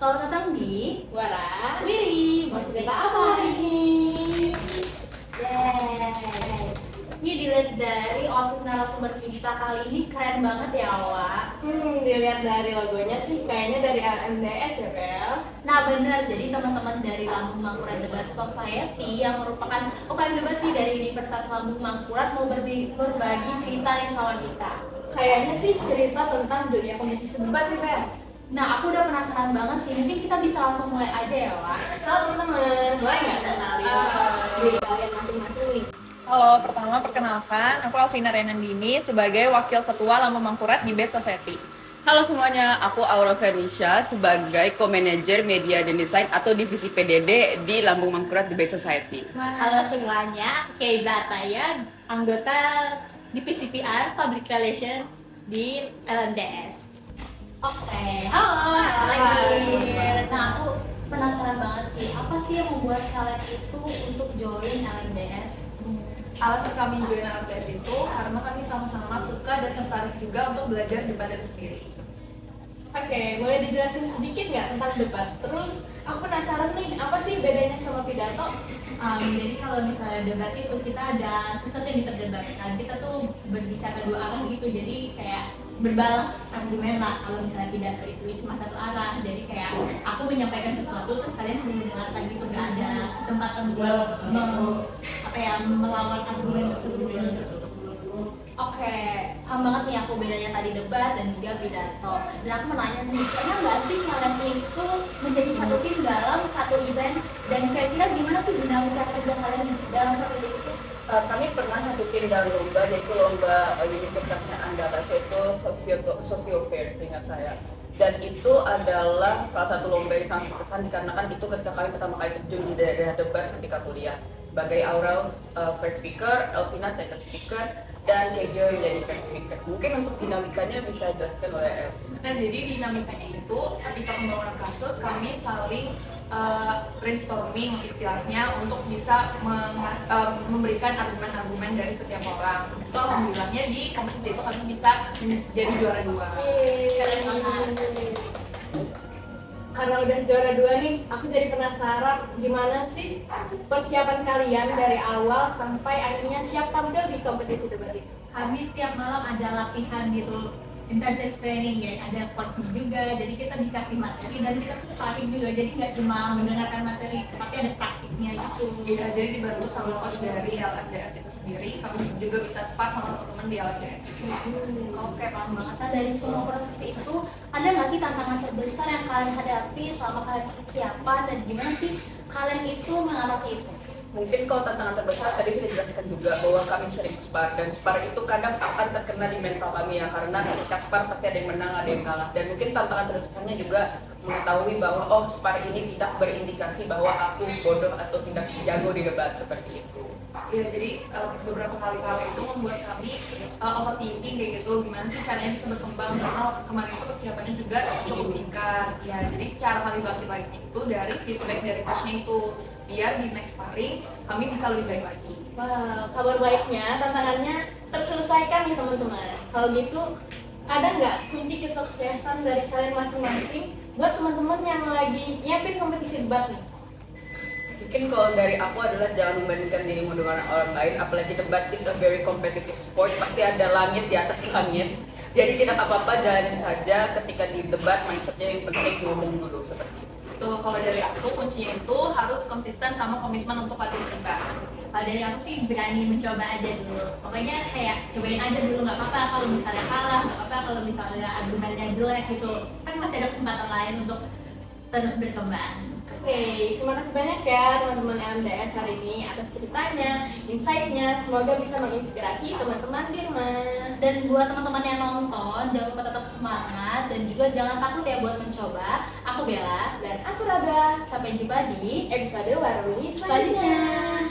Kalau datang di Wara, Wiri, mau cerita apa hari ini? Yeay. Ini dilihat dari outfit narasumber kita kali ini keren banget ya, Wak. dilihat dari logonya sih kayaknya dari LMDS ya, Bel. Nah benar, jadi teman-teman dari Lambung Mangkurat Debat Society yang merupakan UKM debat nih dari Universitas Lambung Mangkurat mau berbagi cerita nih sama kita. Kayaknya sih cerita tentang dunia kompetisi debat nih, Bel. Nah aku udah penasaran banget sih, mungkin kita bisa langsung mulai aja ya, Wak. Halo teman-teman, boleh nggak kenalin diri kalian masing-masing nih? Halo, pertama perkenalkan, aku Alvina Renandini sebagai Wakil Ketua Lambung Mangkurat di Bed Society. Halo semuanya, aku Aurel Fernisia sebagai Co-Manager Media dan Desain atau Divisi PDD di Lambung Mangkurat di Bed Society. Halo semuanya, Keiza Ataya, anggota Divisi PR Public Relation di LMDS. Oke, halo lagi. Nah aku penasaran banget sih, apa sih yang membuat kalian itu untuk join LMDS? Alasan kami join LMDS itu karena kami sama-sama suka dan tertarik juga untuk belajar debat itu sendiri. Oke, boleh dijelasin sedikit nggak tentang debat? Terus aku penasaran nih, apa sih bedanya sama pidato? Jadi kalau misalnya debat itu kita ada sesuatu yang diperdebatkan, kita tuh berbicara dua arah gitu, jadi kayak berbalas argumen lah. Kalau misalnya pidato itu cuma satu arah, jadi kayak aku menyampaikan sesuatu terus kalian cuma mendengarkan gitu, nggak ada kesempatan buat melawan argumen tersebut. Oke, paham banget nih aku bedanya tadi debat dan juga pidato. Dan aku mau nanya nih, pernah nggak sih kalian itu menjadi satu tim dalam satu event? Dan kira-kira gimana sih dinamika kerja kalian dalam satu tim itu? Kami pernah satu tim dalam lomba, yaitu lomba Universitasnya Anggara, yaitu Socio Fair seingat saya. Dan itu adalah salah satu lomba yang sangat berkesan dikarenakan itu ketika kami pertama kali terjun di daerah debat ketika kuliah. Sebagai Aurel first speaker, Elvina second speaker, dan Kejo menjadi third speaker. Mungkin untuk dinamikanya bisa dijelaskan oleh Elvina. Nah, jadi dinamikanya itu ketika pembangunan kasus kami saling brainstorming istilahnya untuk bisa memberikan argumen-argumen dari setiap orang. Itu alhamdulillahnya di kompetisi itu kami bisa menjadi juara dua. Keren banget. Karena udah juara dua nih, aku jadi penasaran gimana sih persiapan kalian dari awal sampai akhirnya siap tampil di kompetisi debat itu. Kami tiap malam ada latihan gitu, intensive training ya, ada coaching juga, jadi kita dikasih materi dan kita tuh sparring juga, jadi nggak cuma mendengarkan materi, tapi ada praktiknya gitu. Iya, jadi dibantu sama coach dari LMDS itu sendiri, kami juga bisa spar sama teman-teman di LMDS itu. Oke, paham banget. Nah, dari semua proses itu, ada nggak sih tantangan terbesar yang kalian hadapi selama kalian persiapan dan gimana sih kalian itu mengatasi itu? Mungkin kalau tantangan terbesar tadi sudah dijelaskan juga bahwa kami sering spar, dan spar itu kadang akan terkena di mental kami ya, karena ketika spar pasti ada yang menang, ada yang kalah. Dan mungkin tantangan terbesarnya juga mengetahui bahwa spar ini tidak berindikasi bahwa aku bodoh atau tidak jago di debat seperti itu. Ya, jadi beberapa kali itu membuat kami overthinking kayak gitu, gimana sih caranya bisa berkembang, karena kemarin itu persiapannya juga cukup singkat. Ya, jadi cara kami bangkit lagi itu dari feedback dari coachnya itu, biar di next sparring kami bisa lebih baik lagi. Wah, kabar baiknya tantangannya terselesaikan nih teman-teman. Kalau gitu, ada nggak kunci kesuksesan dari kalian masing-masing buat teman-teman yang lagi nyiapin kompetisi debat nih? Mungkin kalau dari aku adalah jangan membandingkan dirimu dengan orang lain, apalagi debat is a very competitive sport, pasti ada langit di atas langit. Jadi tidak apa-apa, jalanin saja. Ketika di debat mindsetnya yang penting ngomong dulu seperti itu. Tuh, kalau dari aku kuncinya itu harus konsisten sama komitmen untuk latihan debat. Kalau dari aku sih berani mencoba aja dulu. Pokoknya kayak cobain aja dulu, nggak apa-apa kalau misalnya kalah, nggak apa-apa kalau misalnya argumennya jelek gitu. Kan masih ada kesempatan lain untuk terus berkembang. Oke, terima kasih banyak ya teman-teman LMDS hari ini atas ceritanya, insight-nya. Semoga bisa menginspirasi teman-teman di rumah. Dan buat teman-teman yang nonton, jangan lupa tetap semangat dan juga jangan takut ya buat mencoba. Aku Bella Dan aku Rada. sampai jumpa di Episode Waruni selanjutnya. selanjutnya.